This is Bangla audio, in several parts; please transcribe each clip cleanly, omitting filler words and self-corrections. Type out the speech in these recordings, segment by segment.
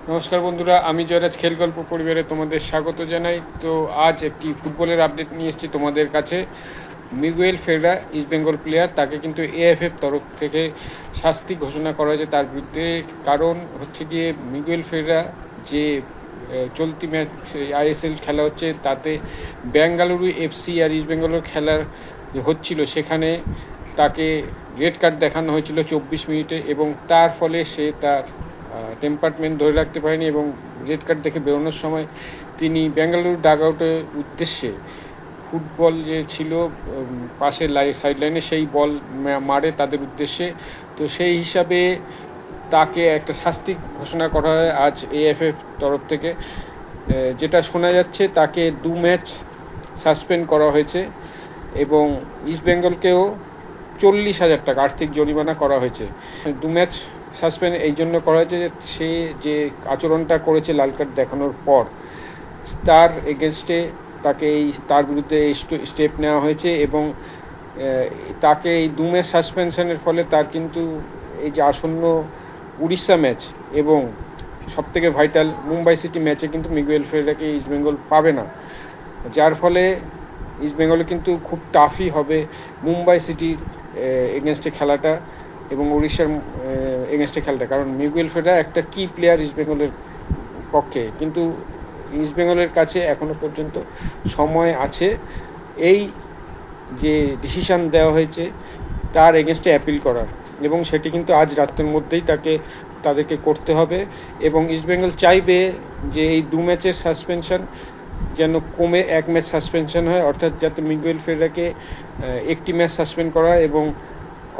নমস্কার বন্ধুরা, আমি জয়রাজ খেল গল্প পরিবারে তোমাদের স্বাগত জানাই। তো আজ একটি ফুটবলের আপডেট নিয়ে এসেছি তোমাদের কাছে। মিগুয়েল ফেররা ইস্ট বেঙ্গল প্লেয়ার, তাকে কিন্তু এএফএফ তরফ থেকে শাস্তি ঘোষণা করা হয়েছে তার বিরুদ্ধে। কারণ হচ্ছে গিয়ে মিগুয়েল ফেররা যে চলতি ম্যাচ আইএসএল খেলা হচ্ছে তাতে বেঙ্গালুরু এফসি আর ইস্ট বেঙ্গলের খেলার হচ্ছিল, সেখানে তাকে রেড কার্ড দেখানো হয়েছিল 24 মিনিটে এবং তার ফলে সে তার টেম্পারমেন্ট ধরে রাখতে পারেনি এবং রেড কার্ড দেখে বেরোনোর সময় তিনি বেঙ্গালুরু ডাগ আউটের উদ্দেশ্যে ফুটবল যে ছিল পাশের সাইড লাইনে সেই বল মারে তাদের উদ্দেশ্যে। তো সেই হিসাবে তাকে একটা শাস্তি ঘোষণা করা হয় আজ এএফএফ তরফ থেকে। যেটা শোনা যাচ্ছে তাকে 2 ম্যাচ সাসপেন্ড করা হয়েছে এবং ইস্টবেঙ্গলকেও 40,000 টাকা আর্থিক জরিমানা করা হয়েছে। 2 ম্যাচ সাসপেন্ড এই জন্য করা হয়েছে যে সে যে আচরণটা করেছে লাল কার্ড দেখানোর পর তার এগেনস্টে তার বিরুদ্ধে এই স্টেপ নেওয়া হয়েছে এবং তাকে এই 2 ম্যাচ সাসপেনশনের ফলে তার কিন্তু এই যে আসন্ন উড়িষ্যা ম্যাচ এবং সবথেকে ভাইটাল মুম্বাই সিটি ম্যাচে কিন্তু মিগুয়েল ফেররাকে ইস্টবেঙ্গল পাবে না, যার ফলে ইস্টবেঙ্গলে কিন্তু খুব টাফই হবে মুম্বাই সিটির এগেনস্টে খেলাটা এবং উড়িষ্যার এগেনস্টে খেলাটা। কারণ মিগুয়েল ফেররা একটা কি প্লেয়ার ইস্টবেঙ্গলের পক্ষে, কিন্তু ইস্টবেঙ্গলের কাছে এখনও পর্যন্ত সময় আছে এই যে ডিসিশান দেওয়া হয়েছে তার এগেনস্টে অ্যাপিল করার, এবং সেটি কিন্তু আজ রাতের মধ্যেই তাদেরকে করতে হবে। এবং ইস্টবেঙ্গল চাইবে যে এই 2 ম্যাচের সাসপেনশন যেন কমে 1 ম্যাচ সাসপেনশন হয়, অর্থাৎ যাতে মিগুয়েল ফেররাকে একটি ম্যাচ সাসপেন্ড করা হয় এবং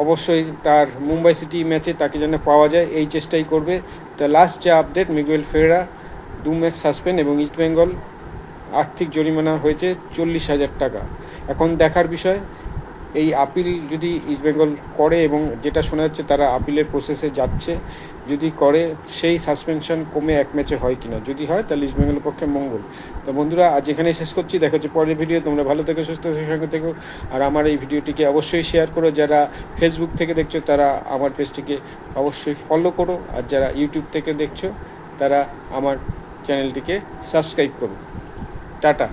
অবশ্যই তার মুম্বাই সিটি ম্যাচে তাকে যেন পাওয়া যায় এই চেষ্টাই করবে। তো লাস্ট যে আপডেট, মিগুয়েল ফেররা 2 ম্যাচ সাসপেন্ড এবং ইস্টবেঙ্গল আর্থিক জরিমানা হয়েছে 40,000 টাকা। এখন দেখার বিষয় এই আপিল যদি ইস্টবেঙ্গল করে, এবং যেটা শোনা যাচ্ছে তারা আপিলের প্রসেসে যাচ্ছে, যদি করে সেই সাসপেনশন কমে 1 ম্যাচে হয় কিনা। যদি হয় তাহলে ইস্টবেঙ্গলের পক্ষে মঙ্গল। তো বন্ধুরা, আজ এখানেই শেষ করছি, দেখা হচ্ছে পরের ভিডিও। তোমরা ভালো থেকো, সুস্থ সঙ্গে থেকো, আর আমার এই ভিডিওটিকে অবশ্যই শেয়ার করো। যারা ফেসবুক থেকে দেখছো তারা আমার পেজটিকে অবশ্যই ফলো করো, আর যারা ইউটিউব থেকে দেখছো তারা আমার চ্যানেলটিকে সাবস্ক্রাইব করো। টাটা।